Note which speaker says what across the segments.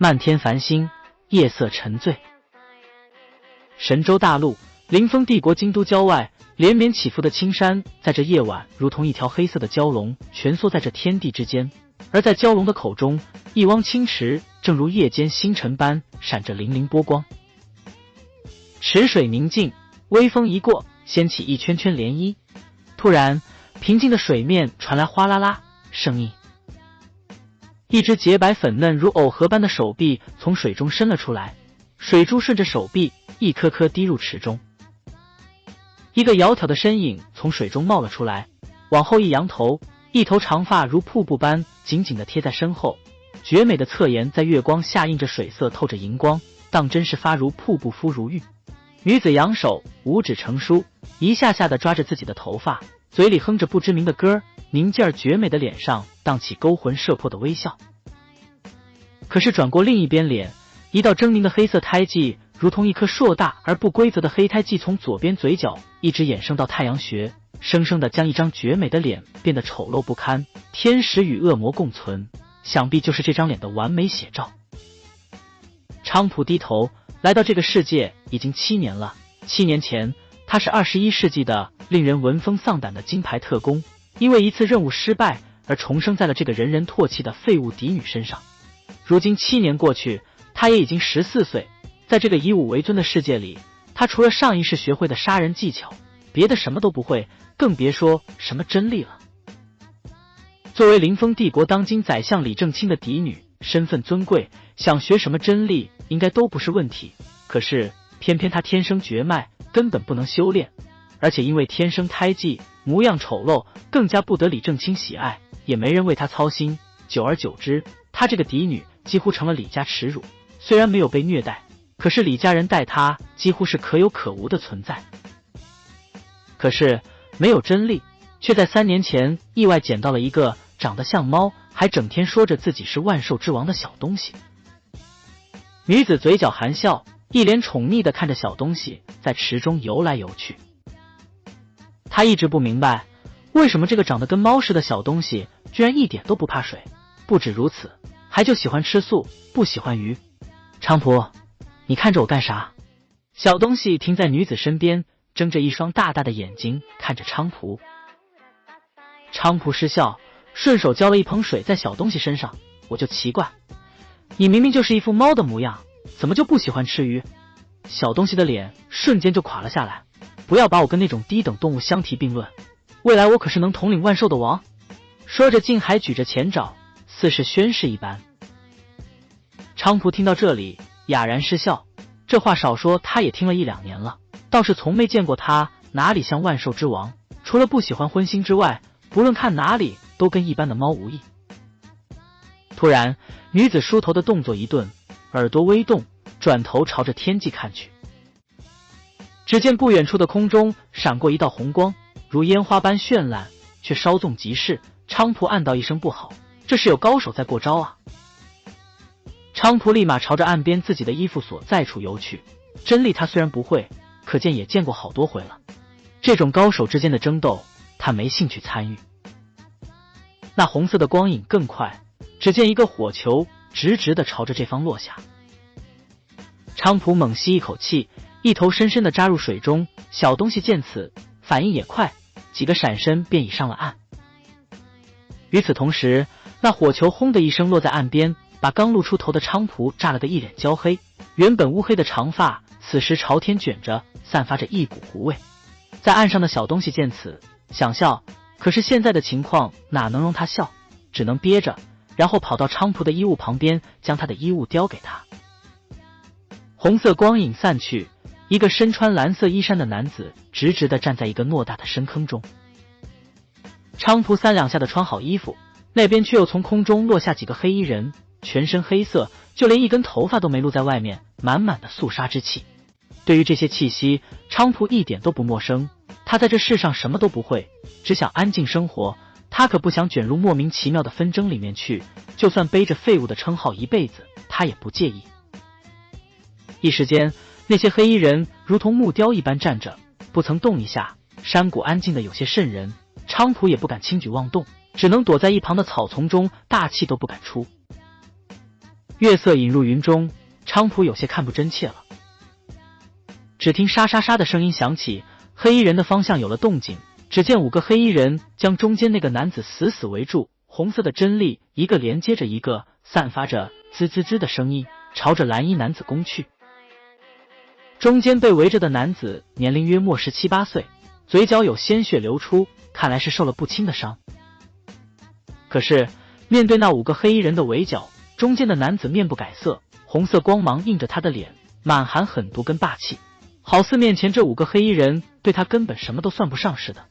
Speaker 1: 漫天繁星，夜色沉醉。神州大陆灵峰帝国京都郊外，连绵起伏的青山在这夜晚如同一条黑色的蛟龙，蜷缩在这天地之间。而在蛟龙的口中，一汪清池正如夜间星辰般闪着粼粼波光。池水宁静，微风一过，掀起一圈圈涟漪。突然，平静的水面传来哗啦啦声音，一只洁白粉嫩如藕荷般的手臂从水中伸了出来，水珠顺着手臂一颗颗滴入池中。一个窈窕的身影从水中冒了出来，往后一扬头，一头长发如瀑布般紧紧地贴在身后，绝美的侧颜在月光下映着水色，透着荧光，当真是发如瀑布，肤如玉。女子扬手，五指成书，一下下地抓着自己的头发，嘴里哼着不知名的歌，宁静而绝美的脸上荡起勾魂摄魄的微笑。可是转过另一边脸，一道狰狞的黑色胎记如同一颗硕大而不规则的黑胎记从左边嘴角一直衍生到太阳穴，生生地将一张绝美的脸变得丑陋不堪，天使与恶魔共存，想必就是这张脸的完美写照。菖蒲低头，来到这个世界已经7年了。7年前，他是21世纪的令人闻风丧胆的金牌特工，因为一次任务失败而重生在了这个人人唾弃的废物嫡女身上。如今7年过去，他也已经14岁，在这个以武为尊的世界里，他除了上一世学会的杀人技巧，别的什么都不会，更别说什么真力了。作为灵峰帝国当今宰相李正清的嫡女，身份尊贵，想学什么真力应该都不是问题。可是偏偏她天生绝脉，根本不能修炼，而且因为天生胎记，模样丑陋，更加不得李正清喜爱，也没人为她操心。久而久之，她这个嫡女几乎成了李家耻辱。虽然没有被虐待，可是李家人待她几乎是可有可无的存在。可是没有真力，却在3年前意外捡到了一个长得像猫，还整天说着自己是万兽之王的小东西。女子嘴角含笑，一脸宠溺地看着小东西在池中游来游去。她一直不明白，为什么这个长得跟猫似的小东西居然一点都不怕水，不止如此，还就喜欢吃素，不喜欢鱼。菖蒲，你看着我干啥？小东西停在女子身边，睁着一双大大的眼睛看着菖蒲。菖蒲失笑，顺手浇了一盆水在小东西身上。我就奇怪，你明明就是一副猫的模样，怎么就不喜欢吃鱼？小东西的脸瞬间就垮了下来。不要把我跟那种低等动物相提并论，未来我可是能统领万兽的王。说着竟还举着前爪，似是宣誓一般。菖蒲听到这里哑然失笑，这话少说他也听了1、2年了，倒是从没见过他哪里像万兽之王，除了不喜欢荤腥之外，不论看哪里都跟一般的猫无异。突然，女子梳头的动作一顿，耳朵微动，转头朝着天际看去。只见不远处的空中闪过一道红光，如烟花般绚烂，却稍纵即逝。菖蒲暗道一声不好，这是有高手在过招啊！菖蒲立马朝着岸边自己的衣服所在处游去。真力他虽然不会，可见也见过好多回了，这种高手之间的争斗，他没兴趣参与。那红色的光影更快，只见一个火球直直地朝着这方落下。菖蒲猛吸一口气，一头深深地扎入水中。小东西见此，反应也快，几个闪身便已上了岸。与此同时，那火球轰的一声落在岸边，把刚露出头的菖蒲炸了个一脸焦黑。原本乌黑的长发此时朝天卷着，散发着一股糊味。在岸上的小东西见此，想笑，可是现在的情况哪能容他笑，只能憋着，然后跑到菖蒲的衣物旁边，将他的衣物叼给他。红色光影散去，一个身穿蓝色衣衫的男子直直地站在一个偌大的深坑中。菖蒲3两下的穿好衣服，那边却又从空中落下几个黑衣人，全身黑色，就连一根头发都没露在外面，满满的肃杀之气。对于这些气息，菖蒲一点都不陌生。他在这世上什么都不会，只想安静生活。他可不想卷入莫名其妙的纷争里面去，就算背着废物的称号一辈子，他也不介意。一时间，那些黑衣人如同木雕一般站着，不曾动一下，山谷安静的有些瘆人。菖蒲也不敢轻举妄动，只能躲在一旁的草丛中，大气都不敢出。月色隐入云中，菖蒲有些看不真切了。只听沙沙沙的声音响起，黑衣人的方向有了动静。只见5个黑衣人将中间那个男子死死围住，红色的针力一个连接着一个，散发着滋滋滋的声音，朝着蓝衣男子攻去。中间被围着的男子年龄约莫17、18岁，嘴角有鲜血流出，看来是受了不轻的伤。可是面对那5个黑衣人的围剿，中间的男子面不改色，红色光芒映着他的脸，满含狠毒跟霸气，好似面前这5个黑衣人对他根本什么都算不上似的。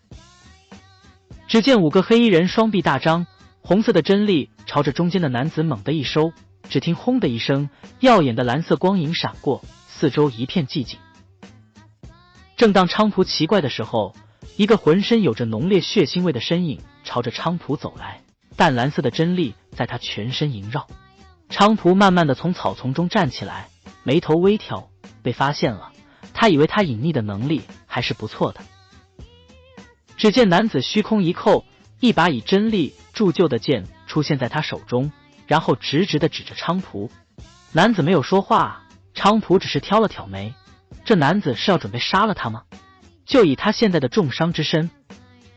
Speaker 1: 只见5个黑衣人双臂大张，红色的针力朝着中间的男子猛地一收，只听轰的一声，耀眼的蓝色光影闪过，四周一片寂静。正当菖蒲奇怪的时候，一个浑身有着浓烈血腥味的身影朝着菖蒲走来，淡蓝色的针力在他全身萦绕。菖蒲慢慢地从草丛中站起来，眉头微挑，被发现了。他以为他隐匿的能力还是不错的。只见男子虚空一扣，一把以针力铸就的剑出现在他手中，然后直直地指着菖蒲。男子没有说话，菖蒲只是挑了挑眉，这男子是要准备杀了他吗？就以他现在的重伤之身，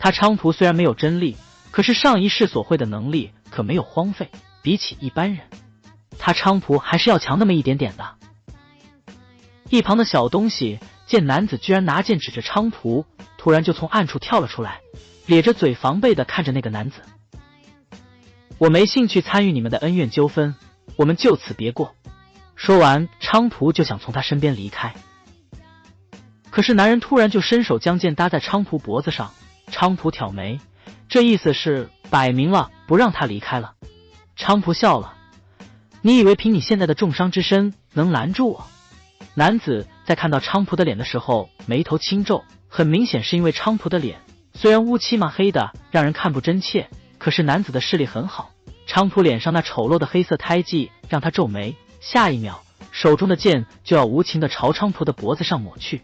Speaker 1: 他菖蒲虽然没有针力，可是上一世所会的能力可没有荒废，比起一般人，他菖蒲还是要强那么一点点的。一旁的小东西见男子居然拿剑指着菖蒲，突然就从暗处跳了出来，咧着嘴防备地看着那个男子。我没兴趣参与你们的恩怨纠纷，我们就此别过。说完，菖蒲就想从他身边离开，可是男人突然就伸手将剑搭在菖蒲脖子上。菖蒲挑眉，这意思是摆明了不让他离开了。菖蒲笑了，你以为凭你现在的重伤之身能拦住我？男子在看到菖蒲的脸的时候眉头轻皱，很明显是因为菖蒲的脸虽然乌漆嘛黑的让人看不真切，可是男子的视力很好，菖蒲脸上那丑陋的黑色胎记让他皱眉，下一秒手中的剑就要无情地朝菖蒲的脖子上抹去。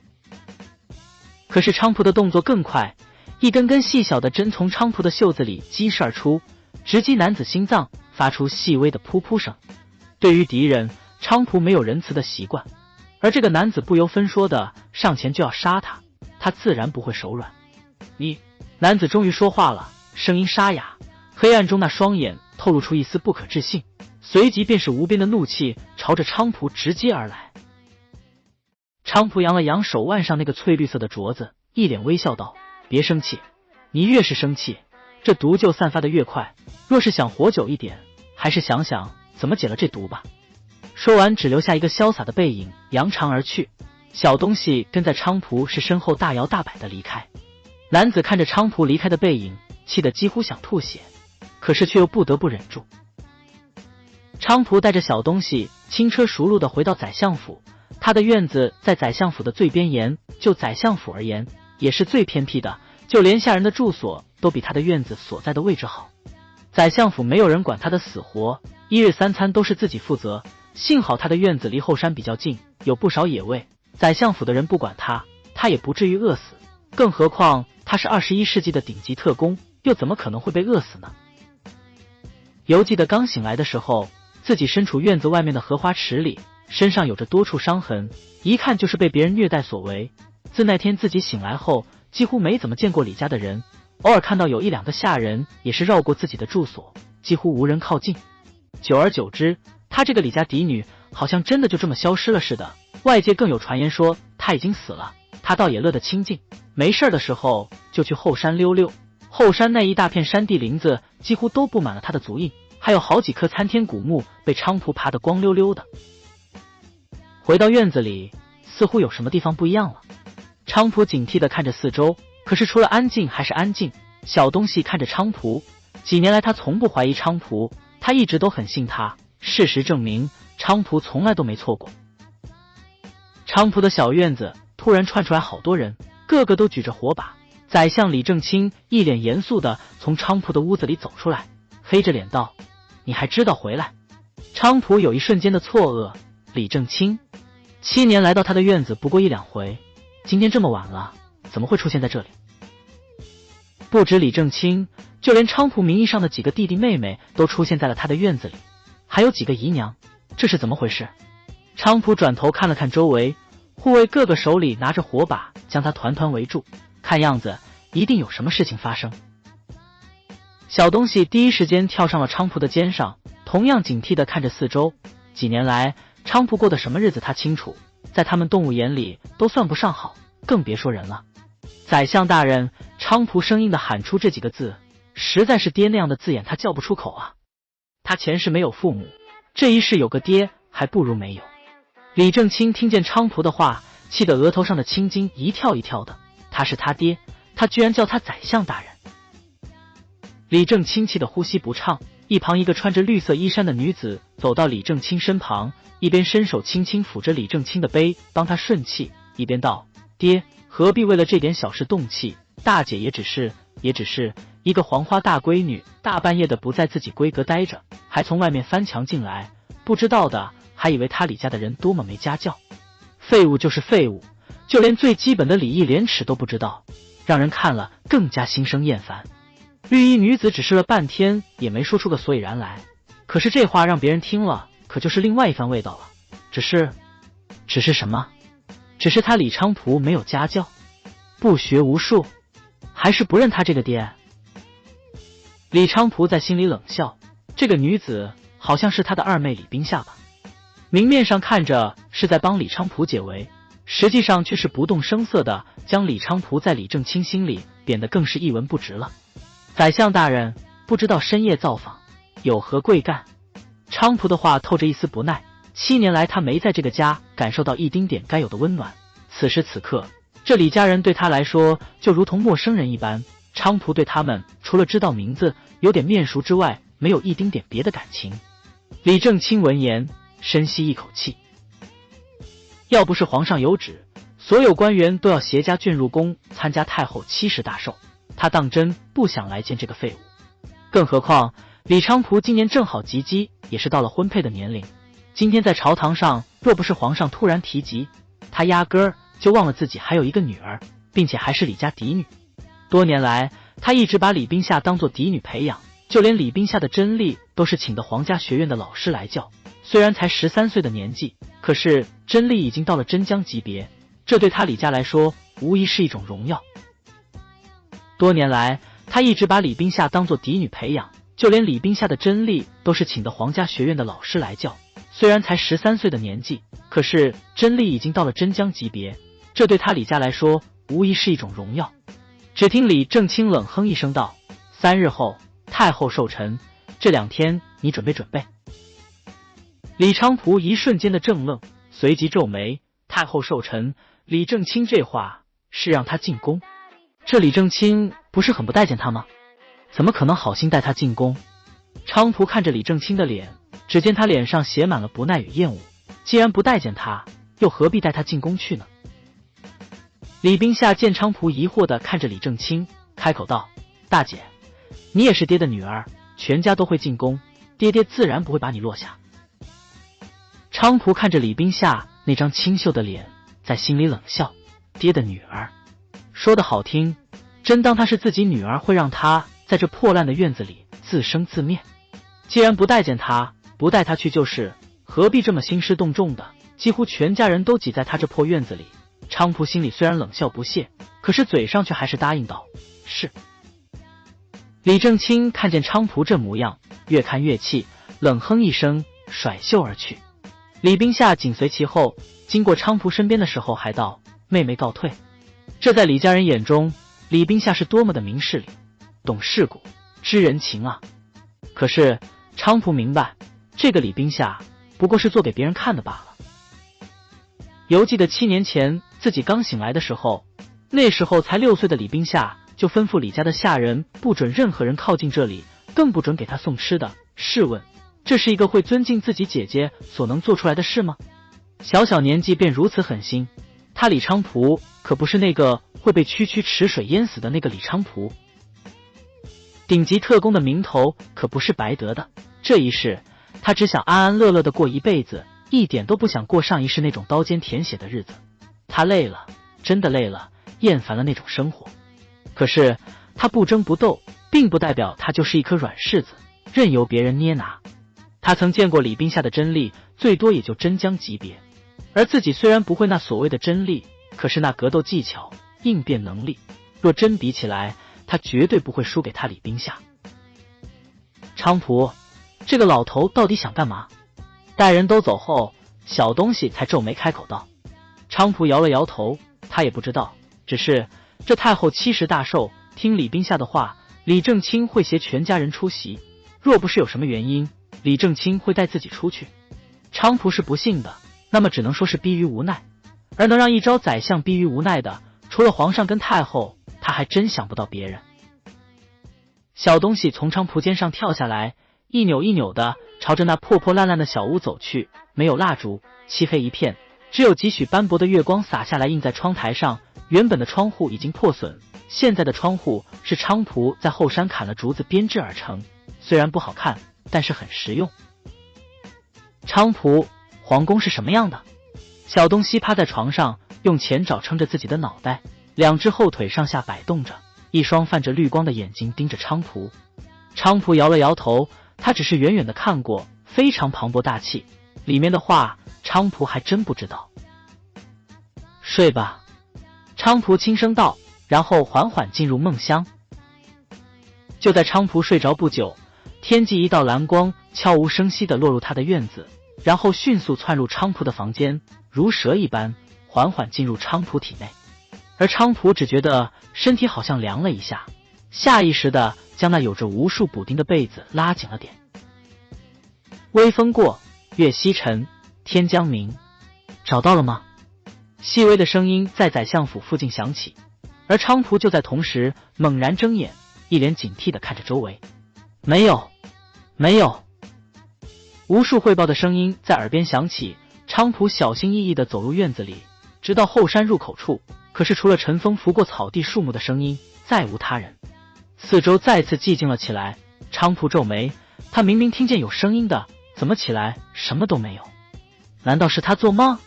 Speaker 1: 可是菖蒲的动作更快，一根根细小的针从菖蒲的袖子里激射而出，直击男子心脏，发出细微的噗噗声。对于敌人，菖蒲没有仁慈的习惯，而这个男子不由分说的上前就要杀他，他自然不会手软。你，男子终于说话了，声音沙哑，黑暗中那双眼透露出一丝不可置信，随即便是无边的怒气朝着菖蒲直接而来。菖蒲扬了扬手腕上那个翠绿色的镯子，一脸微笑道：别生气，你越是生气，这毒就散发的越快，若是想活久一点，还是想想怎么解了这毒吧。说完只留下一个潇洒的背影扬长而去，小东西跟在菖蒲是身后大摇大摆的离开。男子看着菖蒲离开的背影，气得几乎想吐血，可是却又不得不忍住。菖蒲带着小东西轻车熟路的回到宰相府，他的院子在宰相府的最边沿，就宰相府而言也是最偏僻的，就连下人的住所都比他的院子所在的位置好。宰相府没有人管他的死活，一日3餐都是自己负责，幸好他的院子离后山比较近，有不少野味，宰相府的人不管他，他也不至于饿死，更何况他是21世纪的顶级特工，又怎么可能会被饿死呢？犹记得刚醒来的时候，自己身处院子外面的荷花池里，身上有着多处伤痕，一看就是被别人虐待所为。自那天自己醒来后，几乎没怎么见过李家的人，偶尔看到有1、2个下人也是绕过自己的住所，几乎无人靠近。久而久之，他这个李家嫡女好像真的就这么消失了似的，外界更有传言说他已经死了，他倒也乐得清静，没事的时候就去后山溜溜。后山那一大片山地林子几乎都布满了他的足印，还有好几棵参天古木被菖蒲爬得光溜溜的。回到院子里，似乎有什么地方不一样了。菖蒲警惕地看着四周，可是除了安静还是安静。小东西看着菖蒲，几年来他从不怀疑菖蒲，他一直都很信他，事实证明菖蒲从来都没错过。菖蒲的小院子突然窜出来好多人，个个都举着火把。宰相李正清一脸严肃地从菖蒲的屋子里走出来，黑着脸道：你还知道回来？菖蒲有一瞬间的错愕，李正清7年来到他的院子不过1、2回，今天这么晚了，怎么会出现在这里？不止李正清，就连菖蒲名义上的几个弟弟妹妹都出现在了他的院子里，还有几个姨娘。这是怎么回事？菖蒲转头看了看周围，护卫个个手里拿着火把，将他团团围住，看样子一定有什么事情发生。小东西第一时间跳上了菖蒲的肩上，同样警惕地看着四周。几年来，菖蒲过的什么日子他清楚，在他们动物眼里都算不上好，更别说人了。宰相大人，菖蒲生硬地喊出这几个字，实在是爹那样的字眼他叫不出口啊。他前世没有父母，这一世有个爹还不如没有。李正清听见菖蒲的话，气得额头上的青筋一跳一跳的。他是他爹，他居然叫他宰相大人。李正清气得呼吸不畅，一旁一个穿着绿色衣衫的女子走到李正清身旁，一边伸手轻轻抚着李正清的背帮他顺气，一边道：爹何必为了这点小事动气，大姐也只是一个黄花大闺女，大半夜的不在自己闺阁待着，还从外面翻墙进来，不知道的还以为他李家的人多么没家教。废物就是废物，就连最基本的礼义廉耻都不知道，让人看了更加心生厌烦。绿衣女子只是了半天也没说出个所以然来，可是这话让别人听了可就是另外一番味道了。只是什么？只是他李菖蒲没有家教，不学无术，还是不认他这个爹？李菖蒲在心里冷笑，这个女子好像是他的二妹李冰夏吧。明面上看着是在帮李菖蒲解围，实际上却是不动声色的将李菖蒲在李正清心里贬得更是一文不值了。宰相大人，不知道深夜造访有何贵干？菖蒲的话透着一丝不耐，7年来他没在这个家感受到一丁点该有的温暖，此时此刻这李家人对他来说就如同陌生人一般，菖蒲对他们除了知道名字有点面熟之外，没有一丁点别的感情。李正清闻言深吸一口气，要不是皇上有旨，所有官员都要携家眷入宫参加太后70大寿，他当真不想来见这个废物。更何况李菖蒲今年正好及笄，也是到了婚配的年龄，今天在朝堂上若不是皇上突然提及，他压根儿就忘了自己还有一个女儿，并且还是李家嫡女。多年来他一直把李冰夏当作嫡女培养，就连李冰夏的真丽都是请的皇家学院的老师来教。虽然才13岁的年纪，可是真丽已经到了真将级别，这对他李家来说无疑是一种荣耀。多年来他一直把李冰夏当作嫡女培养，就连李冰夏的真丽都是请的皇家学院的老师来教。虽然才13岁的年纪，可是真丽已经到了真将级别，这对他李家来说无疑是一种荣耀。只听李正清冷哼一声道：3日后太后寿辰，这2天你准备准备。李菖蒲一瞬间的怔愣，随即皱眉，太后寿辰，李正清这话是让他进宫？这李正清不是很不待见他吗？怎么可能好心带他进宫？菖蒲看着李正清的脸，只见他脸上写满了不耐与厌恶，既然不待见他，又何必带他进宫去呢？李冰夏见菖蒲疑惑地看着李正清，开口道：大姐，你也是爹的女儿，全家都会进宫，爹爹自然不会把你落下。菖蒲看着李冰夏那张清秀的脸，在心里冷笑，爹的女儿说得好听，真当她是自己女儿会让她在这破烂的院子里自生自灭？既然不待见她，不带她去就是，何必这么兴师动众的，几乎全家人都挤在她这破院子里？菖蒲心里虽然冷笑不屑，可是嘴上却还是答应道：是。李正清看见菖蒲这模样，越看越气，冷哼一声，甩袖而去。李冰夏紧随其后，经过菖蒲身边的时候还道：妹妹告退。这在李家人眼中，李冰夏是多么的明事理，懂世故，知人情啊！可是菖蒲明白，这个李冰夏不过是做给别人看的罢了。犹记得7年前自己刚醒来的时候，那时候才6岁的李冰夏就吩咐李家的下人不准任何人靠近这里，更不准给他送吃的。试问这是一个会尊敬自己姐姐所能做出来的事吗？小小年纪便如此狠心，他李菖蒲可不是那个会被区区池水淹死的那个李菖蒲。顶级特工的名头可不是白得的，这一世他只想安安乐乐的过一辈子，一点都不想过上一世那种刀尖舔血的日子。他累了，真的累了，厌烦了那种生活。可是他不争不斗，并不代表他就是一颗软柿子，任由别人捏拿。他曾见过李冰夏的真丽最多也就真将级别。而自己虽然不会那所谓的真力，可是那格斗技巧、应变能力，若真比起来，他绝对不会输给他李冰夏。昌普，这个老头到底想干嘛？待人都走后，小东西才皱眉开口道。昌普摇了摇头，他也不知道，只是这太后70大寿，听李冰夏的话，李正清会携全家人出席，若不是有什么原因，李正清会带自己出去。昌普是不信的，那么只能说是逼于无奈，而能让一朝宰相逼于无奈的，除了皇上跟太后，他还真想不到别人。小东西从昌普肩上跳下来，一扭一扭的朝着那破破烂烂的小屋走去，没有蜡烛，漆黑一片，只有几许斑驳的月光洒下来映在窗台上，原本的窗户已经破损，现在的窗户是昌普在后山砍了竹子编制而成，虽然不好看，但是很实用。昌普，皇宫是什么样的？小东西趴在床上，用前爪撑着自己的脑袋，两只后腿上下摆动着，一双泛着绿光的眼睛盯着昌普。昌普摇了摇头，他只是远远的看过，非常磅礴大气，里面的话昌普还真不知道。睡吧，昌普轻声道，然后缓缓进入梦乡。就在昌普睡着不久，天际一道蓝光悄无声息地落入他的院子，然后迅速窜入昌普的房间，如蛇一般缓缓进入昌普体内。而昌普只觉得身体好像凉了一下，下意识地将那有着无数补丁的被子拉紧了点。微风过，月西沉，天将明。找到了吗？细微的声音在宰相府附近响起，而昌普就在同时猛然睁眼，一脸警惕地看着周围。没有，没有。无数汇报的声音在耳边响起，昌普小心翼翼地走入院子里，直到后山入口处，可是除了晨风拂过草地树木的声音，再无他人。四周再次寂静了起来，昌普皱眉，他明明听见有声音的，怎么起来什么都没有？难道是他做梦？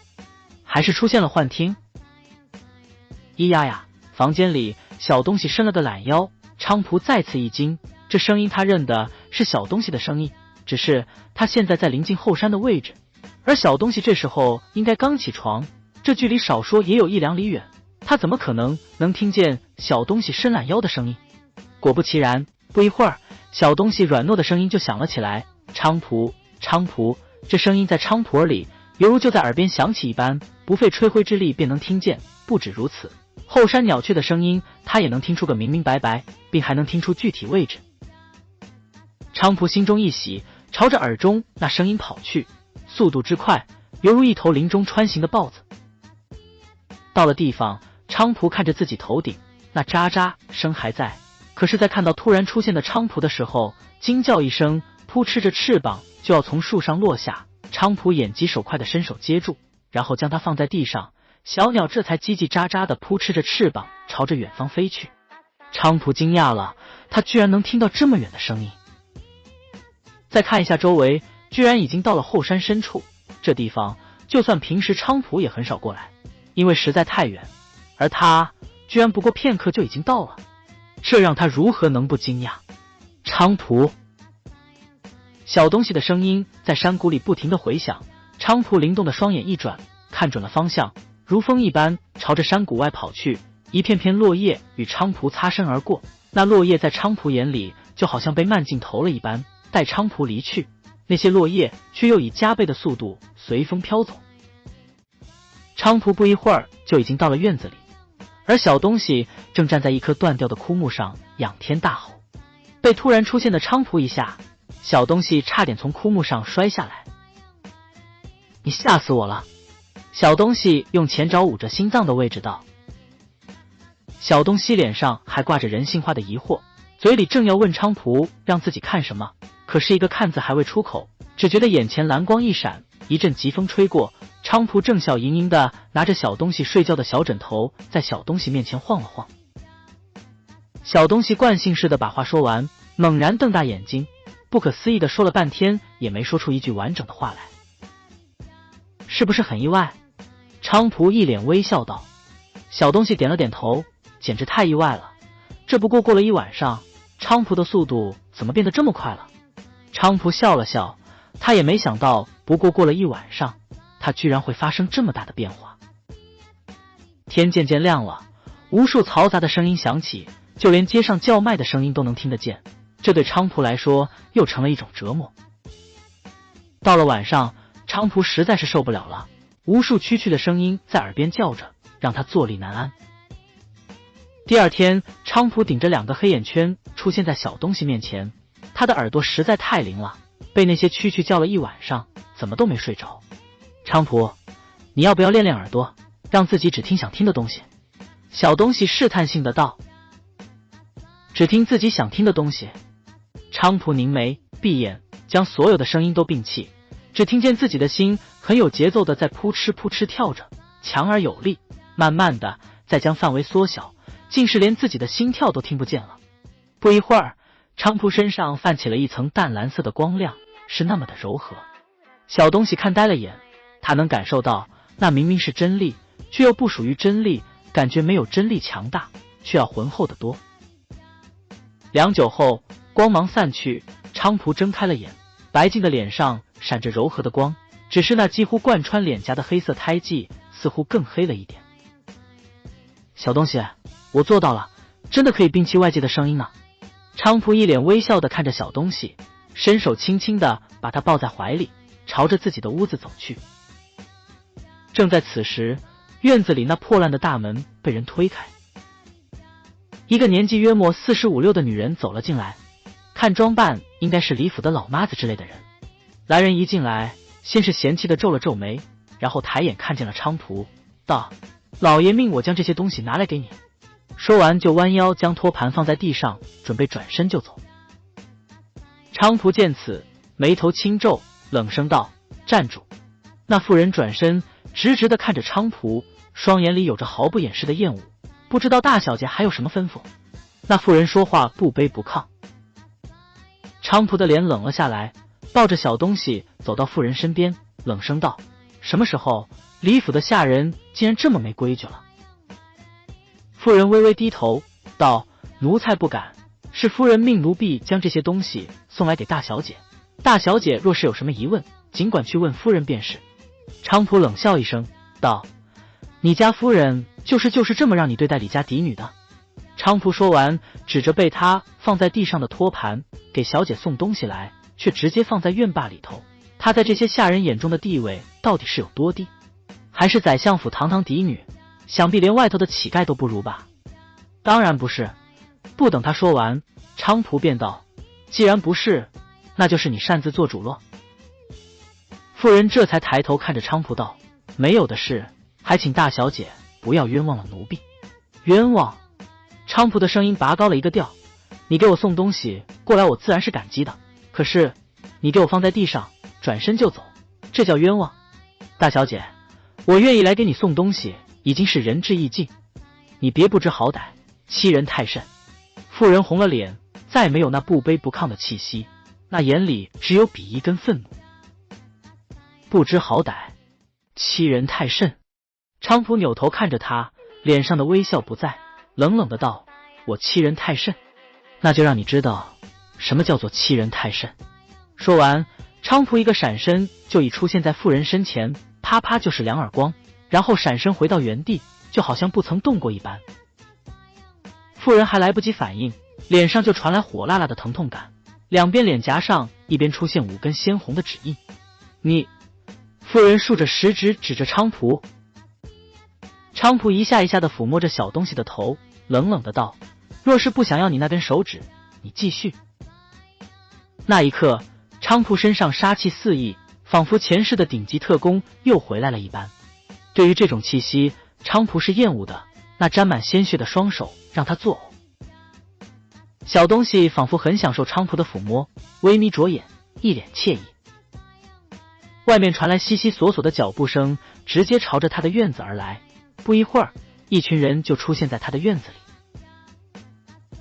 Speaker 1: 还是出现了幻听？咿呀呀，房间里小东西伸了个懒腰，昌普再次一惊，这声音他认得是小东西的声音，只是他现在在临近后山的位置，而小东西这时候应该刚起床，这距离少说也有1-2里远，他怎么可能听见小东西伸懒腰的声音？果不其然，不一会儿，小东西软糯的声音就响了起来，昌普，昌普，这声音在昌普耳里犹如就在耳边响起一般，不费吹灰之力便能听见。不止如此，后山鸟雀的声音他也能听出个明明白白，并还能听出具体位置。昌普心中一喜，朝着耳中那声音跑去，速度之快，犹如一头林中穿行的豹子。到了地方，昌普看着自己头顶，那喳喳声还在，可是在看到突然出现的昌普的时候，惊叫一声，扑哧着翅膀就要从树上落下，昌普眼疾手快地伸手接住，然后将它放在地上，小鸟这才叽叽喳喳地扑哧着翅膀朝着远方飞去。昌普惊讶了，他居然能听到这么远的声音。再看一下周围，居然已经到了后山深处，这地方就算平时昌普也很少过来，因为实在太远，而他居然不过片刻就已经到了，这让他如何能不惊讶？昌普，小东西的声音在山谷里不停地回响，昌普灵动的双眼一转，看准了方向，如风一般朝着山谷外跑去，一片片落叶与昌普擦身而过，那落叶在昌普眼里就好像被慢镜头了一般，待昌普离去，那些落叶却又以加倍的速度随风飘走。昌普不一会儿就已经到了院子里，而小东西正站在一棵断掉的枯木上仰天大吼。被突然出现的昌普一吓，小东西差点从枯木上摔下来。你吓死我了！小东西用前爪捂着心脏的位置道。小东西脸上还挂着人性化的疑惑，嘴里正要问昌普让自己看什么，可是一个看字还未出口，只觉得眼前蓝光一闪，一阵疾风吹过，昌普正笑盈盈的拿着小东西睡觉的小枕头在小东西面前晃了晃。小东西惯性似的把话说完，猛然瞪大眼睛，不可思议的说了半天也没说出一句完整的话来。是不是很意外？昌普一脸微笑道。小东西点了点头，简直太意外了，这不过了一晚上，昌普的速度怎么变得这么快了？昌普笑了笑，他也没想到，不过过了一晚上，他居然会发生这么大的变化。天渐渐亮了，无数嘈杂的声音响起，就连街上叫卖的声音都能听得见。这对菖蒲来说又成了一种折磨。到了晚上，菖蒲实在是受不了了，无数蛐蛐的声音在耳边叫着，让他坐立难安。第二天，菖蒲顶着2个黑眼圈出现在小东西面前，他的耳朵实在太灵了，被那些蛐蛐叫了一晚上，怎么都没睡着。菖蒲，你要不要练练耳朵，让自己只听想听的东西？小东西试探性的道。只听自己想听的东西。菖蒲凝眉闭眼，将所有的声音都摒弃，只听见自己的心很有节奏的在扑哧扑哧跳着，强而有力。慢慢的再将范围缩小，竟是连自己的心跳都听不见了。不一会儿，菖蒲身上泛起了一层淡蓝色的光亮，是那么的柔和。小东西看呆了眼，他能感受到那明明是真力，却又不属于真力，感觉没有真力强大，却要浑厚得多。良久后，光芒散去，菖蒲睁开了眼，白净的脸上闪着柔和的光，只是那几乎贯穿脸颊的黑色胎记似乎更黑了一点。小东西，我做到了，真的可以摒弃外界的声音呢。菖蒲一脸微笑地看着小东西，伸手轻轻地把它抱在怀里，朝着自己的屋子走去。正在此时，院子里那破烂的大门被人推开，一个年纪约莫45、6的女人走了进来，看装扮应该是李府的老妈子之类的人。来人一进来，先是嫌弃地皱了皱眉，然后抬眼看见了菖蒲，道：老爷命我将这些东西拿来给你。说完就弯腰将托盘放在地上，准备转身就走。菖蒲见此，眉头轻皱，冷声道：站住！那妇人转身直直地看着菖蒲，双眼里有着毫不掩饰的厌恶，不知道大小姐还有什么吩咐。那妇人说话不卑不亢。菖蒲的脸冷了下来，抱着小东西走到妇人身边，冷声道：什么时候李府的下人竟然这么没规矩了？妇人微微低头道：奴才不敢，是夫人命奴婢将这些东西送来给大小姐，大小姐若是有什么疑问，尽管去问夫人便是。菖蒲冷笑一声道：你家夫人就是这么让你对待李家嫡女的？菖蒲说完，指着被他放在地上的托盘，给小姐送东西来，却直接放在院坝里头。他在这些下人眼中的地位到底是有多低？还是宰相府堂堂嫡女，想必连外头的乞丐都不如吧？当然不是。不等他说完，菖蒲便道：既然不是，那就是你擅自做主咯。妇人这才抬头看着菖蒲道：没有的事，还请大小姐不要冤枉了奴婢。冤枉？菖蒲的声音拔高了一个调：你给我送东西过来，我自然是感激的，可是你给我放在地上转身就走，这叫冤枉？大小姐，我愿意来给你送东西，已经是仁至义尽，你别不知好歹，欺人太甚。妇人红了脸，再没有那不卑不亢的气息，那眼里只有鄙夷跟愤怒。不知好歹，欺人太甚。菖蒲扭头看着他，脸上的微笑不在，冷冷的道：我欺人太甚？那就让你知道什么叫做欺人太甚。说完，菖蒲一个闪身就已出现在妇人身前，啪啪就是2耳光，然后闪身回到原地，就好像不曾动过一般。妇人还来不及反应，脸上就传来火辣辣的疼痛感，两边脸颊上一边出现5根鲜红的指印。你……妇人竖着食指指着菖蒲。菖蒲一下一下地抚摸着小东西的头，冷冷的道：若是不想要你那根手指，你继续。那一刻，菖蒲身上杀气四溢，仿佛前世的顶级特工又回来了一般。对于这种气息，菖蒲是厌恶的，那沾满鲜血的双手让他作呕。小东西仿佛很享受菖蒲的抚摸，微眯着眼，一脸惬意。外面传来悉悉索索的脚步声，直接朝着他的院子而来。不一会儿，一群人就出现在他的院子里。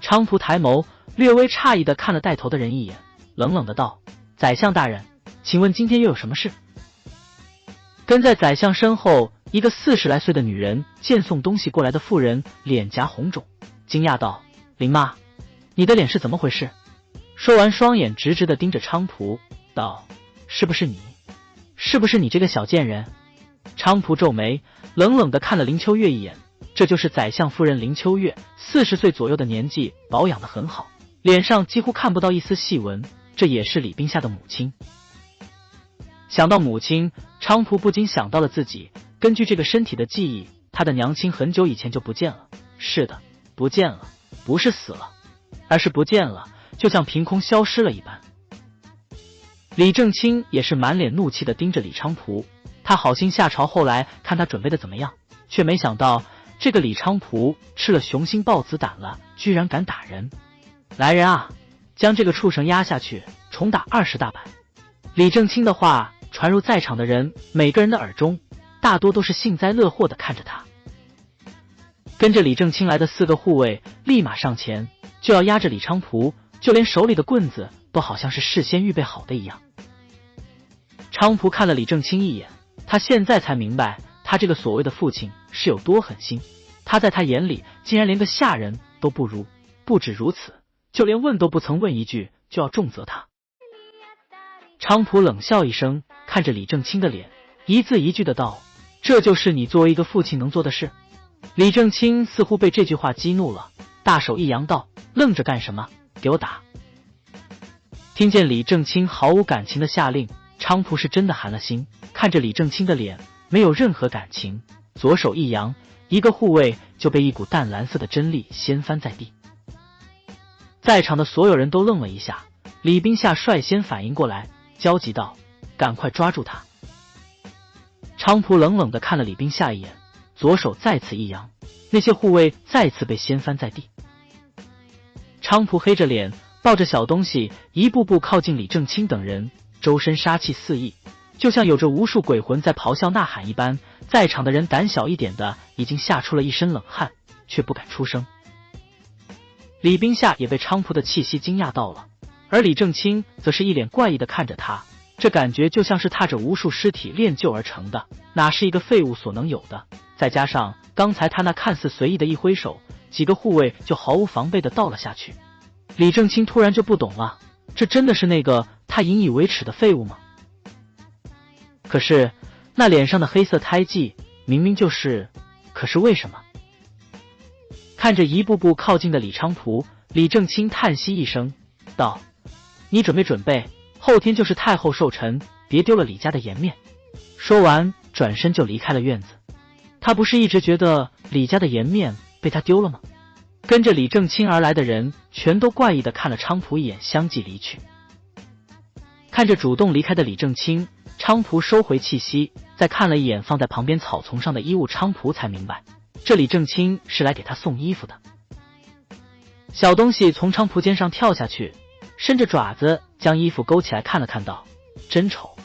Speaker 1: 菖蒲抬眸，略微诧异地看了带头的人一眼，冷冷的道：宰相大人，请问今天又有什么事？跟在宰相身后，一个40来岁的女人见送东西过来的妇人脸颊红肿，惊讶道：林妈，你的脸是怎么回事？说完，双眼直直地盯着菖蒲道：是不是你？是不是你这个小贱人？菖蒲皱眉，冷冷地看了林秋月一眼。这就是宰相夫人林秋月，40岁左右的年纪，保养得很好，脸上几乎看不到一丝细纹，这也是李冰夏的母亲。想到母亲，菖蒲不禁想到了自己。根据这个身体的记忆，他的娘亲很久以前就不见了。是的，不见了，不是死了，而是不见了，就像凭空消失了一般。李正清也是满脸怒气地盯着李菖蒲，他好心下朝，后来看他准备的怎么样，却没想到这个李菖蒲吃了雄心豹子胆了，居然敢打人。来人啊，将这个畜生压下去，重打20大板。李正清的话传入在场的人每个人的耳中，大多都是幸灾乐祸地看着他。跟着李正清来的4个护卫立马上前，就要压着李菖蒲，就连手里的棍子都好像是事先预备好的一样。菖蒲看了李正清一眼，他现在才明白他这个所谓的父亲是有多狠心。他在他眼里竟然连个下人都不如，不止如此，就连问都不曾问一句就要重责他。菖蒲冷笑一声，看着李正清的脸，一字一句的道：这就是你作为一个父亲能做的事？李正清似乎被这句话激怒了，大手一扬道：愣着干什么？给我打！听见李正清毫无感情的下令，菖蒲是真的寒了心，看着李正清的脸没有任何感情，左手一扬，一个护卫就被一股淡蓝色的真力掀翻在地。在场的所有人都愣了一下，李冰夏率先反应过来，焦急道：赶快抓住他！菖蒲冷冷地看了李冰夏一眼，左手再次一扬，那些护卫再次被掀翻在地。菖蒲黑着脸，抱着小东西，一步步靠近李正清等人，周身杀气四溢，就像有着无数鬼魂在咆哮呐喊一般。在场的人胆小一点的已经吓出了一身冷汗，却不敢出声。李冰夏也被菖蒲的气息惊讶到了，而李正清则是一脸怪异的看着他，这感觉就像是踏着无数尸体练就而成的，哪是一个废物所能有的。再加上刚才他那看似随意的一挥手，几个护卫就毫无防备的倒了下去。李正清突然就不懂了，这真的是那个他引以为耻的废物吗？可是那脸上的黑色胎记明明就是，可是为什么？看着一步步靠近的李菖蒲，李正清叹息一声道：你准备，后天就是太后寿辰，别丢了李家的颜面。说完转身就离开了院子。他不是一直觉得李家的颜面被他丢了吗？跟着李正清而来的人全都怪异地看了菖蒲一眼，相继离去。看着主动离开的李正清，菖蒲收回气息，再看了一眼放在旁边草丛上的衣物，菖蒲才明白这李正清是来给他送衣服的。小东西从菖蒲肩上跳下去，伸着爪子将衣服勾起来看了看道：真丑。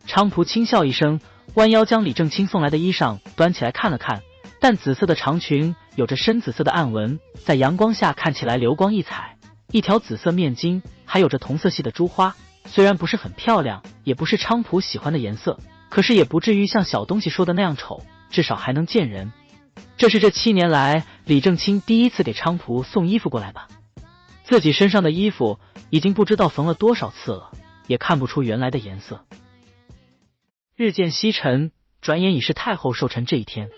Speaker 1: 菖蒲轻笑一声，弯腰将李正清送来的衣裳端起来看了看，淡紫色的长裙有着深紫色的暗纹，在阳光下看起来流光溢彩，一条紫色面巾还有着同色系的珠花，虽然不是很漂亮，也不是菖蒲喜欢的颜色，可是也不至于像小东西说的那样丑，至少还能见人。这是这7年来李正清第一次给菖蒲送衣服过来吧。自己身上的衣服已经不知道缝了多少次了，也看不出原来的颜色。日渐西沉，转眼已是太后寿辰这一天。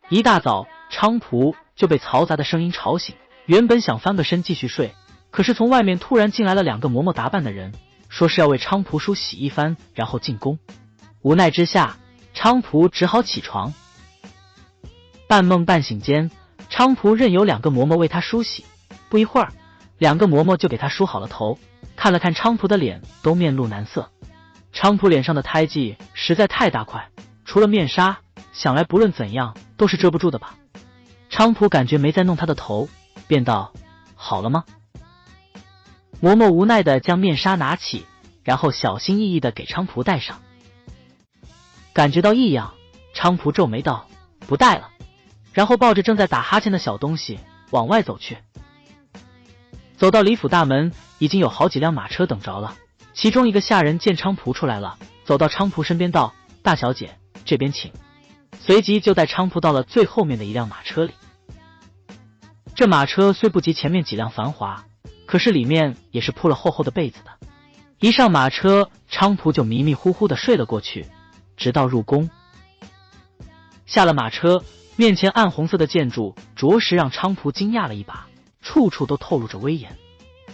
Speaker 1: 一大早，菖蒲就被嘈杂的声音吵醒，原本想翻个身继续睡，可是从外面突然进来了2个嬷嬷打扮的人，说是要为菖蒲梳洗一番，然后进宫。无奈之下，菖蒲只好起床。半梦半醒间，菖蒲任由2个嬷嬷为他梳洗，不一会儿，2个嬷嬷就给他梳好了头，看了看菖蒲的脸，都面露难色。菖蒲脸上的胎记实在太大块，除了面纱，想来不论怎样都是遮不住的吧。菖蒲感觉没再弄他的头，便道：好了吗？嬷嬷无奈地将面纱拿起，然后小心翼翼地给菖蒲戴上。感觉到异样，菖蒲皱眉道：不戴了，然后抱着正在打哈欠的小东西往外走去。走到李府大门，已经有好几辆马车等着了，其中一个下人见菖蒲出来了，走到菖蒲身边道：大小姐，这边请。随即就带菖蒲到了最后面的一辆马车里。这马车虽不及前面几辆繁华，可是里面也是铺了厚厚的被子的。一上马车，菖蒲就迷迷糊糊地睡了过去，直到入宫。下了马车，面前暗红色的建筑着实让菖蒲惊讶了一把，处处都透露着威严。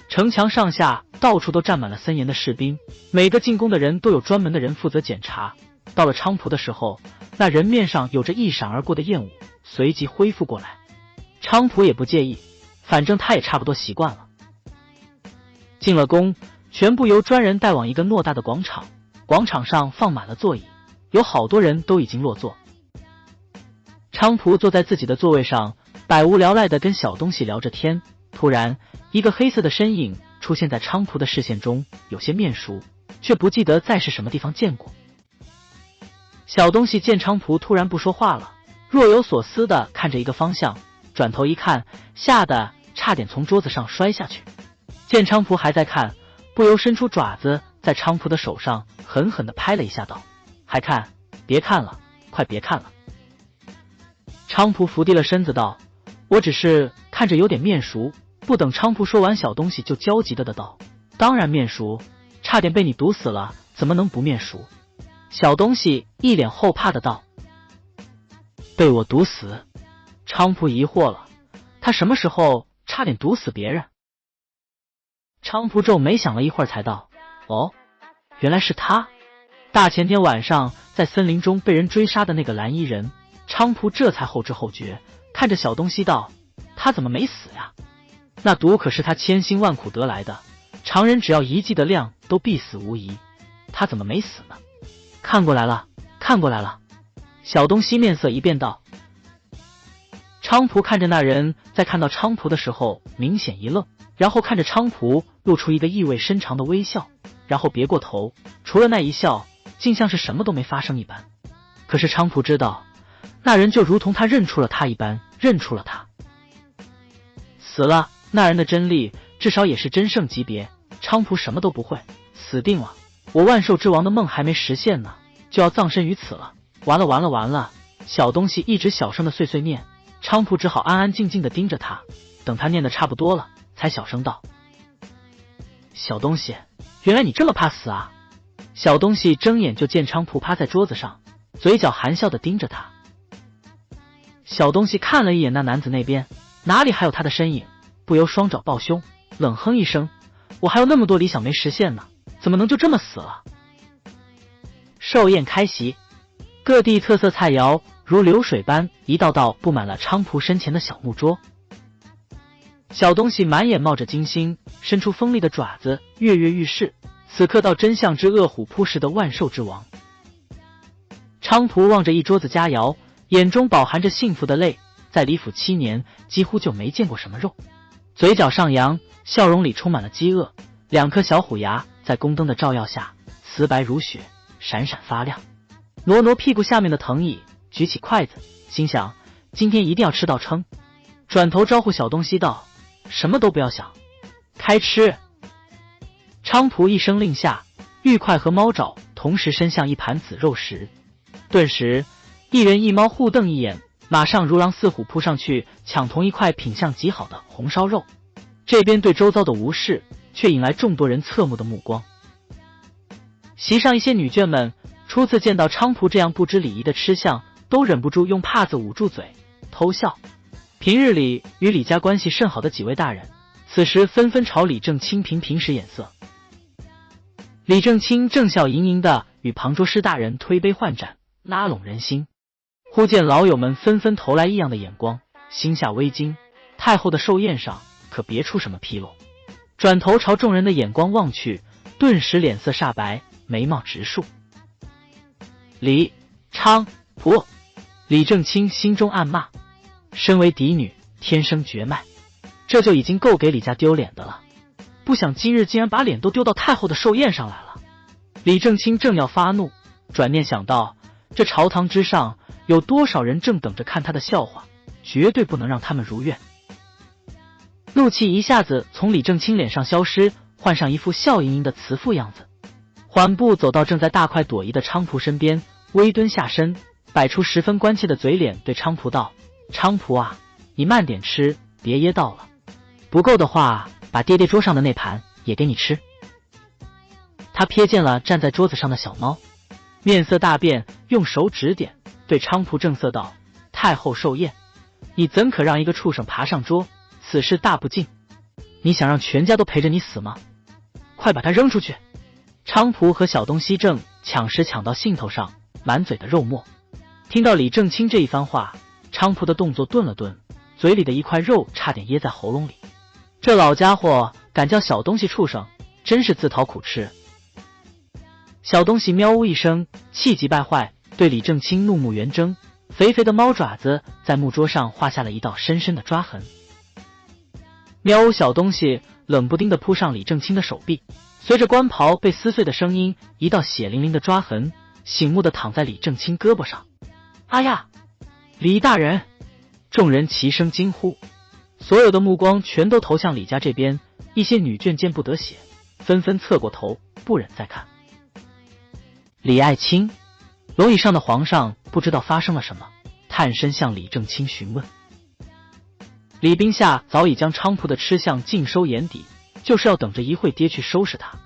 Speaker 1: 城墙上下到处都站满了森严的士兵，每个进宫的人都有专门的人负责检查。到了菖蒲的时候，那人面上有着一闪而过的厌恶，随即恢复过来。菖蒲也不介意，反正他也差不多习惯了。进了宫，全部由专人带往一个偌大的广场，广场上放满了座椅，有好多人都已经落座。菖蒲坐在自己的座位上，百无聊赖地跟小东西聊着天。突然，一个黑色的身影出现在菖蒲的视线中，有些面熟，却不记得在是什么地方见过。小东西见菖蒲突然不说话了，若有所思地看着一个方向，转头一看，吓得差点从桌子上摔下去。见菖蒲还在看，不由伸出爪子在菖蒲的手上狠狠地拍了一下，道：“还看？别看了，快别看了。”菖蒲伏低了身子道：“我只是看着有点面熟。”不等菖蒲说完，小东西就焦急的道：“当然面熟，差点被你毒死了，怎么能不面熟？”小东西一脸后怕的道：“被我毒死？”菖蒲疑惑了，他什么时候差点毒死别人？菖蒲皱眉想了一会儿才道：“哦，原来是他。大前天晚上在森林中被人追杀的那个蓝衣人。”菖蒲这才后知后觉，看着小东西道：“他怎么没死呀？那毒可是他千辛万苦得来的，常人只要一剂的量都必死无疑，他怎么没死呢？”看过来了，看过来了。小东西面色一变道。菖蒲看着那人，在看到菖蒲的时候明显一愣，然后看着菖蒲露出一个意味深长的微笑，然后别过头，除了那一笑，竟像是什么都没发生一般。可是菖蒲知道，那人就如同他认出了他一般，认出了他。死了，那人的真力至少也是真圣级别，菖蒲什么都不会，死定了。我万兽之王的梦还没实现呢，就要葬身于此了。完了完了完了！小东西一直小声的碎碎念，菖蒲只好安安静静的盯着他，等他念的差不多了，才小声道：“小东西，原来你这么怕死啊！”小东西睁眼就见菖蒲趴在桌子上，嘴角含笑的盯着他。小东西看了一眼那男子那边，哪里还有他的身影，不由双爪抱胸，冷哼一声：“我还有那么多理想没实现呢，怎么能就这么死了？”寿宴开席，各地特色菜肴如流水般一道道布满了菖蒲身前的小木桌。小东西满眼冒着惊心，伸出锋利的爪子跃跃欲试，此刻到真像只饿虎扑食的万兽之王。菖蒲望着一桌子佳肴，眼中饱含着幸福的泪，在李府7年几乎就没见过什么肉，嘴角上扬，笑容里充满了饥饿，两颗小虎牙在宫灯的照耀下瓷白如雪，闪闪发亮。挪挪屁股下面的藤椅，举起筷子，心想今天一定要吃到撑。转头招呼小东西道：“什么都不要想，开吃。”菖蒲一声令下，玉筷和猫爪同时伸向一盘紫肉食，顿时一人一猫互瞪一眼，马上如狼似虎扑上去抢同一块品相极好的红烧肉。这边对周遭的无视，却引来众多人侧目的目光。席上一些女眷们初次见到菖蒲这样不知礼仪的吃相，都忍不住用帕子捂住嘴偷笑。平日里与李家关系甚好的几位大人，此时纷纷朝李正清频使眼色。李正清正笑盈盈地与旁桌师大人推杯换盏，拉拢人心。忽见老友们纷纷投来异样的眼光，心下微惊，太后的寿宴上可别出什么纰漏。转头朝众人的眼光望去，顿时脸色煞白，眉毛直竖。李菖蒲，李正清心中暗骂，身为嫡女，天生绝脉，这就已经够给李家丢脸的了，不想今日竟然把脸都丢到太后的寿宴上来了。李正清正要发怒，转念想到这朝堂之上有多少人正等着看他的笑话，绝对不能让他们如愿。怒气一下子从李正清脸上消失，换上一副笑盈盈的慈父样子，缓步走到正在大快朵颐的菖蒲身边，微蹲下身，摆出十分关切的嘴脸，对菖蒲道：“菖蒲啊，你慢点吃，别噎到了，不够的话把爹爹桌上的那盘也给你吃。”他瞥见了站在桌子上的小猫，面色大变，用手指点，对菖蒲正色道：“太后寿宴，你怎可让一个畜生爬上桌？此事大不敬！你想让全家都陪着你死吗？快把他扔出去！”菖蒲和小东西正抢食抢到兴头上，满嘴的肉沫。听到李正清这一番话，菖蒲的动作顿了顿，嘴里的一块肉差点噎在喉咙里。这老家伙敢叫小东西畜生，真是自讨苦吃。小东西喵呜一声，气急败坏，对李正清怒目圆睁，肥肥的猫爪子在木桌上画下了一道深深的抓痕。喵呜小东西冷不丁地扑上李正清的手臂，随着官袍被撕碎的声音，一道血淋淋的抓痕醒目地躺在李正清胳膊上。哎呀，李大人！众人齐声惊呼，所有的目光全都投向李家这边，一些女眷见不得血，纷纷侧过头，不忍再看。李爱卿，龙椅上的皇上不知道发生了什么，探身向李正清询问。李冰夏早已将菖蒲的吃相尽收眼底，就是要等着一会爹去收拾他，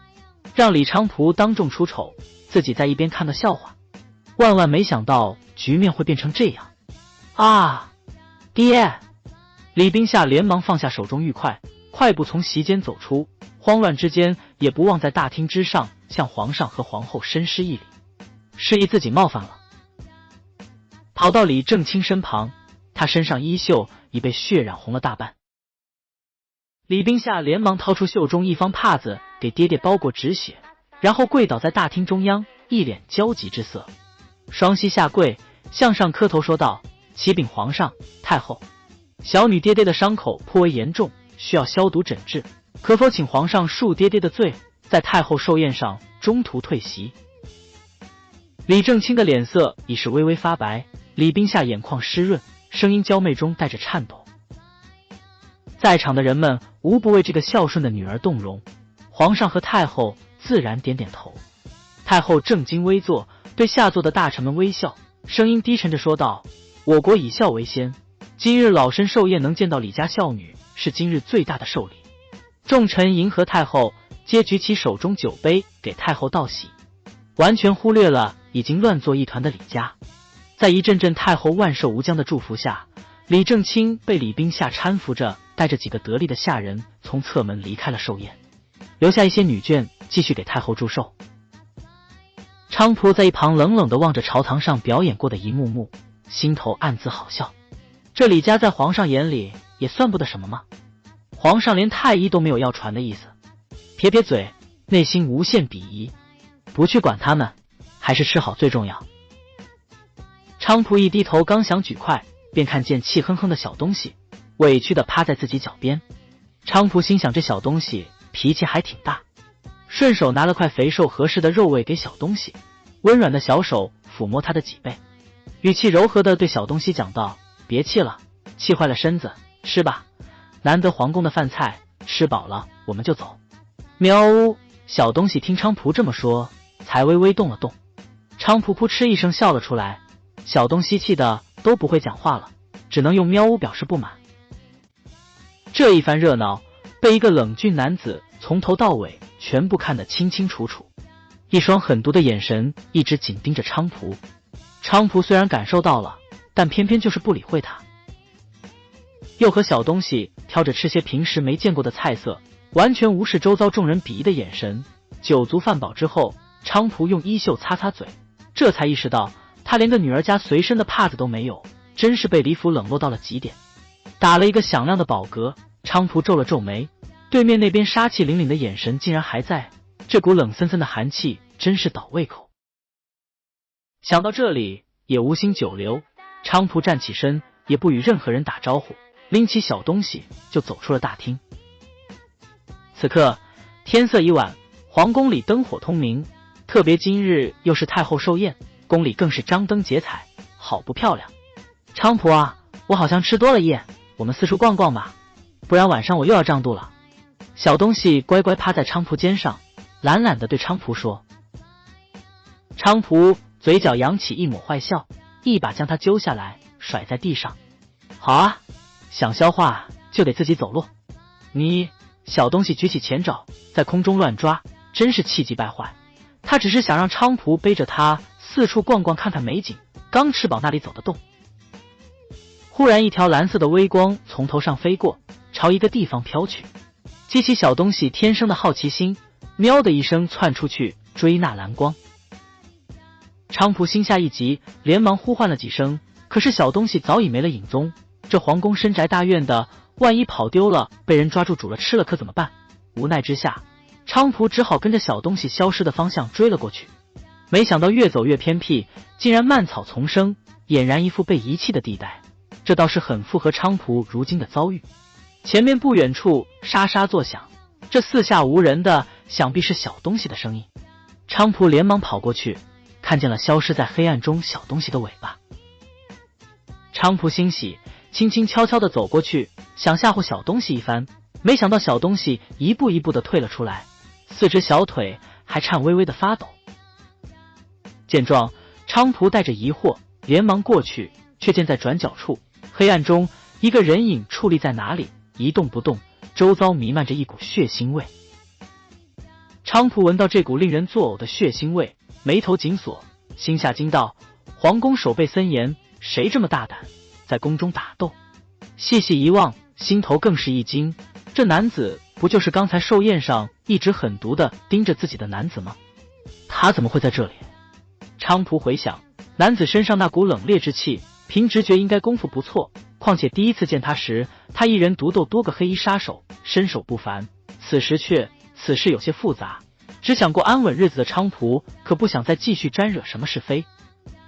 Speaker 1: 让李菖蒲当众出丑，自己在一边看的笑话。万万没想到局面会变成这样啊！爹！李冰夏连忙放下手中玉筷，快步从席间走出，慌乱之间也不忘在大厅之上向皇上和皇后深施一礼，示意自己冒犯了。跑到李正清身旁，他身上衣袖已被血染红了大半。李冰夏连忙掏出袖中一方帕子给爹爹包裹止血，然后跪倒在大厅中央，一脸焦急之色，双膝下跪，向上磕头说道：“启禀皇上、太后，小女爹爹的伤口颇为严重，需要消毒诊治，可否请皇上恕爹爹的罪，在太后寿宴上中途退席？”李正清的脸色已是微微发白，李冰夏眼眶湿润，声音娇媚中带着颤抖。在场的人们无不为这个孝顺的女儿动容，皇上和太后自然点点头。太后正襟危坐，对下座的大臣们微笑，声音低沉着说道：“我国以孝为先，今日老身寿宴能见到李家孝女，是今日最大的寿礼。”众臣迎合太后，皆举起手中酒杯给太后道喜，完全忽略了已经乱作一团的李家。在一阵阵太后万寿无疆的祝福下，李正清被李冰夏搀扶着，带着几个得力的下人从侧门离开了寿宴，留下一些女眷继续给太后祝寿。菖蒲在一旁冷冷地望着朝堂上表演过的一幕幕，心头暗自好笑。这李家在皇上眼里也算不得什么吗？皇上连太医都没有要传的意思。撇撇嘴，内心无限鄙夷，不去管他们，还是吃好最重要。菖蒲一低头，刚想举筷，便看见气哼哼的小东西委屈地趴在自己脚边。菖蒲心想，这小东西脾气还挺大，顺手拿了块肥瘦合适的肉味给小东西，温软的小手抚摸他的脊背，语气柔和地对小东西讲道：“别气了，气坏了身子，吃吧，难得皇宫的饭菜，吃饱了我们就走。”喵呜！小东西听菖蒲这么说，才微微动了动。菖蒲扑哧一声笑了出来，小东西气的都不会讲话了，只能用喵呜表示不满。这一番热闹被一个冷峻男子从头到尾全部看得清清楚楚，一双狠毒的眼神一直紧盯着菖蒲。菖蒲虽然感受到了，但偏偏就是不理会他，又和小东西挑着吃些平时没见过的菜色，完全无视周遭众人鄙夷的眼神。酒足饭饱之后，菖蒲用衣袖擦擦嘴，这才意识到他连个女儿家随身的帕子都没有，真是被李府冷落到了极点。打了一个响亮的饱嗝，菖蒲皱了皱眉，对面那边杀气凛凛的眼神竟然还在，这股冷森森的寒气真是倒胃口。想到这里，也无心久留，菖蒲站起身，也不与任何人打招呼，拎起小东西就走出了大厅。此刻天色已晚，皇宫里灯火通明，特别今日又是太后寿宴，宫里更是张灯结彩，好不漂亮。菖蒲啊，我好像吃多了夜，我们四处逛逛吧，不然晚上我又要胀肚了。小东西乖乖趴在菖蒲肩上，懒懒地对菖蒲说。菖蒲嘴角扬起一抹坏笑，一把将他揪下来，甩在地上。好啊，想消化就得自己走路。你，小东西举起前爪在空中乱抓，真是气急败坏。他只是想让菖蒲背着他四处逛逛，看看美景，刚吃饱哪里走得动。忽然一条蓝色的微光从头上飞过，朝一个地方飘去。激起小东西天生的好奇心，喵的一声窜出去追那蓝光。菖蒲心下一急，连忙呼唤了几声，可是小东西早已没了影踪。这皇宫深宅大院的，万一跑丢了，被人抓住煮了吃了可怎么办？无奈之下，菖蒲只好跟着小东西消失的方向追了过去。没想到越走越偏僻，竟然蔓草丛生，俨然一副被遗弃的地带。这倒是很符合菖蒲如今的遭遇。前面不远处沙沙作响，这四下无人的，想必是小东西的声音。菖蒲连忙跑过去，看见了消失在黑暗中小东西的尾巴。菖蒲欣喜，轻轻悄悄地走过去，想吓唬小东西一番，没想到小东西一步一步地退了出来，四只小腿还颤巍巍地发抖。见状，菖蒲带着疑惑连忙过去，却见在转角处，黑暗中一个人影矗立在哪里，一动不动，周遭弥漫着一股血腥味。菖蒲闻到这股令人作呕的血腥味，眉头紧锁，心下惊道：皇宫守备森严，谁这么大胆在宫中打斗？细细一望，心头更是一惊，这男子不就是刚才寿宴上一直狠毒地盯着自己的男子吗？他怎么会在这里？菖蒲回想，男子身上那股冷冽之气，凭直觉应该功夫不错，况且第一次见他时，他一人独斗多个黑衣杀手，身手不凡。此事有些复杂，只想过安稳日子的菖蒲可不想再继续沾惹什么是非。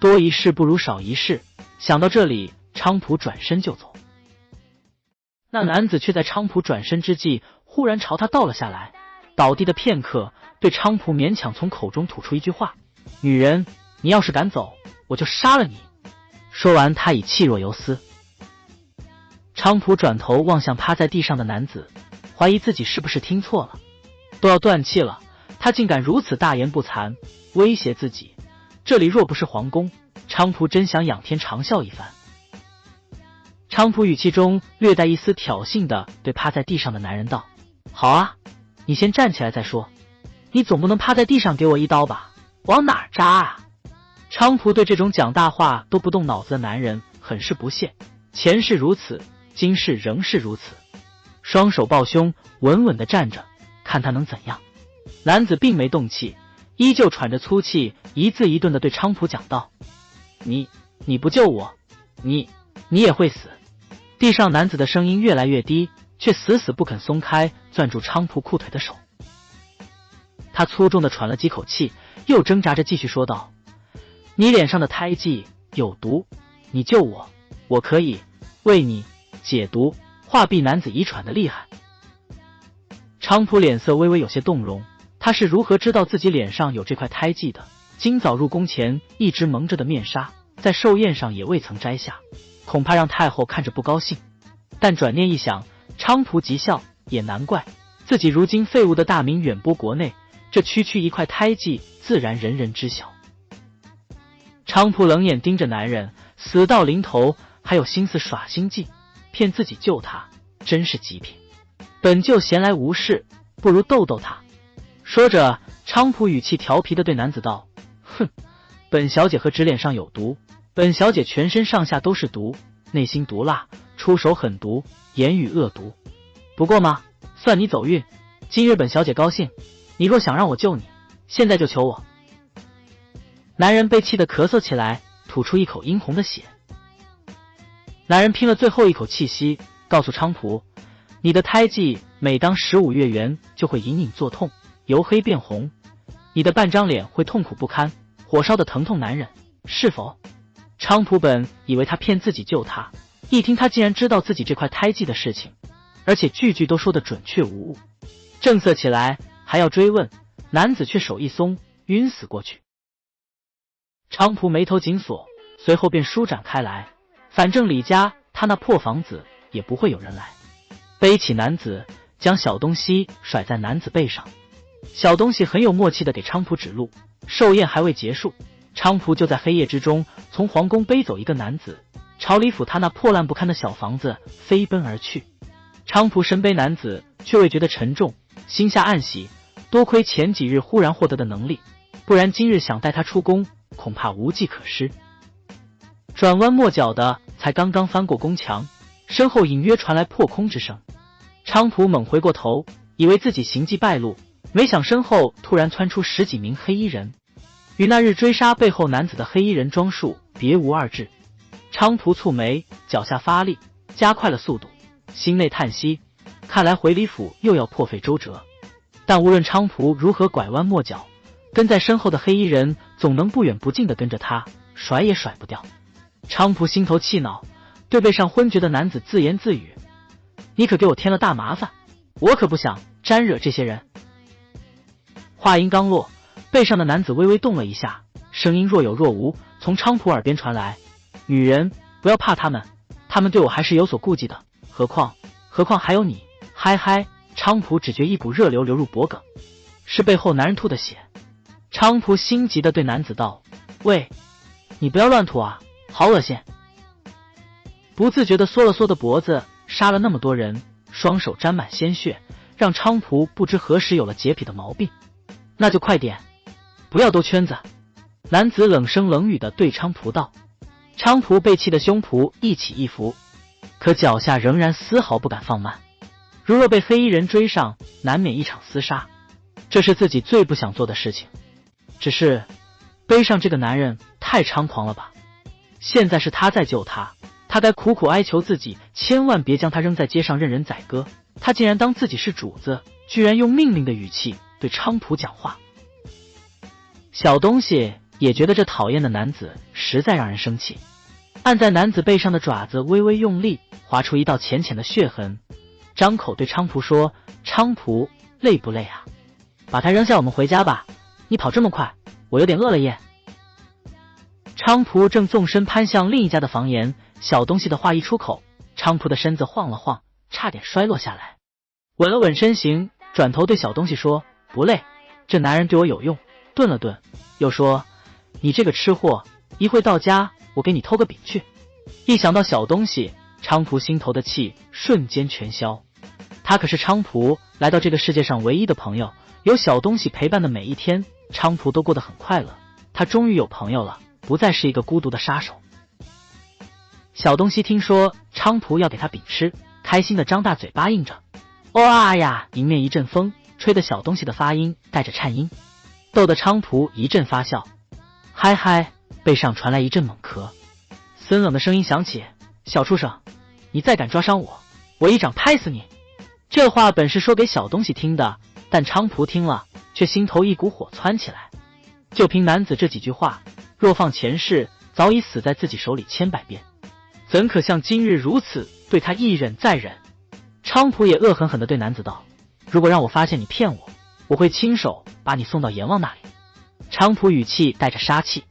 Speaker 1: 多一事不如少一事，想到这里，菖蒲转身就走。那男子却在菖蒲转身之际，忽然朝他倒了下来，倒地的片刻，对菖蒲勉强从口中吐出一句话：女人，你要是敢走，我就杀了你。说完，他已气若游丝。菖蒲转头望向趴在地上的男子，怀疑自己是不是听错了，都要断气了，他竟敢如此大言不惭，威胁自己。这里若不是皇宫，菖蒲真想仰天长啸一番。菖蒲语气中略带一丝挑衅地对趴在地上的男人道：好啊，你先站起来再说，你总不能趴在地上给我一刀吧？往哪儿扎啊？菖蒲对这种讲大话都不动脑子的男人很是不屑，前世如此，今世仍是如此。双手抱胸，稳稳地站着，看他能怎样。男子并没动气，依旧喘着粗气，一字一顿地对菖蒲讲道：你不救我，你也会死。地上男子的声音越来越低，却死死不肯松开攥住菖蒲裤腿的手。他粗重地喘了几口气，又挣扎着继续说道：你脸上的胎记有毒，你救我，我可以为你解毒。话毕，男子已喘得厉害。菖蒲脸色微微有些动容，他是如何知道自己脸上有这块胎记的？今早入宫前一直蒙着的面纱，在寿宴上也未曾摘下，恐怕让太后看着不高兴。但转念一想，菖蒲急笑，也难怪，自己如今废物的大名远播国内，这区区一块胎记自然人人知晓。菖蒲冷眼盯着男人，死到临头还有心思耍心计，骗自己救他，真是极品。本就闲来无事，不如逗逗他。说着，菖蒲语气调皮地对男子道：哼，本小姐何止脸上有毒，本小姐全身上下都是毒，内心毒辣，出手狠毒，言语恶毒。不过嘛，算你走运，今日本小姐高兴，你若想让我救你，现在就求我。男人被气得咳嗽起来，吐出一口殷红的血。男人拼了最后一口气息，告诉菖蒲：你的胎记每当15月圆就会隐隐作痛，由黑变红，你的半张脸会痛苦不堪，火烧的疼痛难忍，是否？菖蒲本以为他骗自己救他，一听他竟然知道自己这块胎记的事情，而且句句都说得准确无误，正色起来还要追问，男子却手一松，晕死过去。菖蒲眉头紧锁，随后便舒展开来，反正李家他那破房子也不会有人来。背起男子，将小东西甩在男子背上，小东西很有默契地给菖蒲指路。寿宴还未结束，菖蒲就在黑夜之中从皇宫背走一个男子，朝李府他那破烂不堪的小房子飞奔而去。菖蒲身背男子，却未觉得沉重，心下暗喜，多亏前几日忽然获得的能力，不然今日想带他出宫，恐怕无计可施。转弯抹角的才刚刚翻过宫墙，身后隐约传来破空之声。菖蒲猛回过头，以为自己行迹败露，没想身后突然窜出10几名黑衣人，与那日追杀背后男子的黑衣人装束别无二致。菖蒲蹙眉，脚下发力，加快了速度，心内叹息，看来回李府又要破费周折。但无论菖蒲如何拐弯抹角，跟在身后的黑衣人总能不远不近地跟着他，甩也甩不掉。菖蒲心头气恼，对背上昏厥的男子自言自语：你可给我添了大麻烦，我可不想沾惹这些人。话音刚落，背上的男子微微动了一下，声音若有若无，从菖蒲耳边传来：女人不要怕他们，他们对我还是有所顾忌的，何况还有你。嗨嗨，菖蒲只觉一股热流流入脖颈，是背后男人吐的血。菖蒲心急地对男子道：喂，你不要乱吐啊，好恶心。不自觉地缩了缩的脖子，杀了那么多人，双手沾满鲜血，让菖蒲不知何时有了洁癖的毛病。那就快点，不要兜圈子。男子冷声冷语地对菖蒲道。菖蒲被气得胸脯一起一伏，可脚下仍然丝毫不敢放慢。如若被黑衣人追上，难免一场厮杀，这是自己最不想做的事情。只是背上这个男人太猖狂了吧，现在是他在救他，他该苦苦哀求自己千万别将他扔在街上任人宰割，他竟然当自己是主子，居然用命令的语气对菖蒲讲话。小东西也觉得这讨厌的男子实在让人生气，按在男子背上的爪子微微用力，划出一道浅浅的血痕，张口对菖蒲说：菖蒲，累不累啊？把他扔下，我们回家吧，你跑这么快，我有点饿了耶。菖蒲正纵身攀向另一家的房檐，小东西的话一出口，菖蒲的身子晃了晃，差点摔落下来，稳了稳身形，转头对小东西说：不累，这男人对我有用。顿了顿，又说：你这个吃货，一会到家我给你偷个饼去。一想到小东西，菖蒲心头的气瞬间全消。他可是菖蒲来到这个世界上唯一的朋友，有小东西陪伴的每一天，菖蒲都过得很快乐。他终于有朋友了，不再是一个孤独的杀手。小东西听说菖蒲要给他饼吃，开心的张大嘴巴应着。哦啊呀！迎面一阵风，吹得小东西的发音带着颤音，逗得菖蒲一阵发笑。嗨嗨，背上传来一阵猛咳，森冷的声音响起：小畜生，你再敢抓伤我，我一掌拍死你。这话本是说给小东西听的，但菖蒲听了却心头一股火窜起来。就凭男子这几句话，若放前世，早已死在自己手里千百遍，怎可像今日如此对他一忍再忍。菖蒲也恶狠狠地对男子道：如果让我发现你骗我，我会亲手把你送到阎王那里。菖蒲语气带着杀气，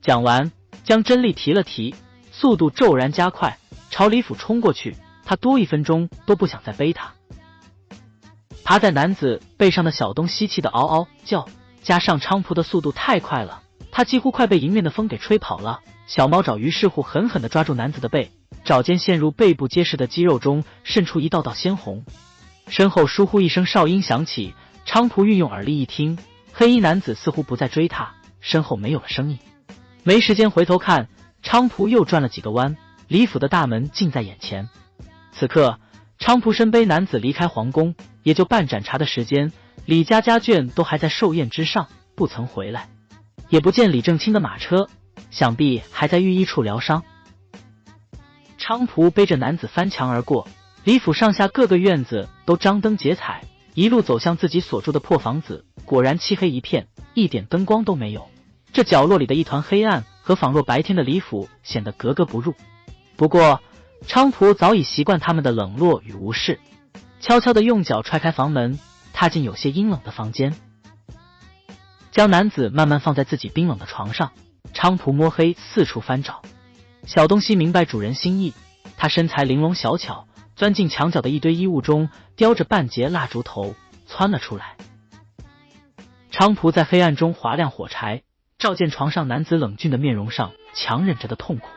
Speaker 1: 讲完将真力提了提，速度骤然加快，朝李府冲过去。他多1分钟都不想再背他。爬在男子背上的小东西气的嗷嗷叫，加上菖蒲的速度太快了，他几乎快被迎面的风给吹跑了。小猫爪于是乎狠狠地抓住男子的背，爪尖陷入背部结实的肌肉中，渗出一道道鲜红。身后疏忽一声哨音响起，菖蒲运用耳力一听，黑衣男子似乎不再追他，身后没有了声音。没时间回头看，菖蒲又转了几个弯，李府的大门近在眼前。此刻菖蒲身背男子离开皇宫，也就半盏茶的时间，李家家眷都还在寿宴之上，不曾回来，也不见李正清的马车，想必还在御医处疗伤。菖蒲背着男子翻墙而过，李府上下各个院子都张灯结彩，一路走向自己所住的破房子，果然漆黑一片，一点灯光都没有。这角落里的一团黑暗和仿若白天的李府显得格格不入。不过菖蒲早已习惯他们的冷落与无视，悄悄地用脚踹开房门，踏进有些阴冷的房间，将男子慢慢放在自己冰冷的床上。菖蒲摸黑四处翻找，小东西明白主人心意，他身材玲珑小巧，钻进墙角的一堆衣物中，叼着半截蜡烛头窜了出来。菖蒲在黑暗中划亮火柴，照见床上男子冷峻的面容上强忍着的痛苦。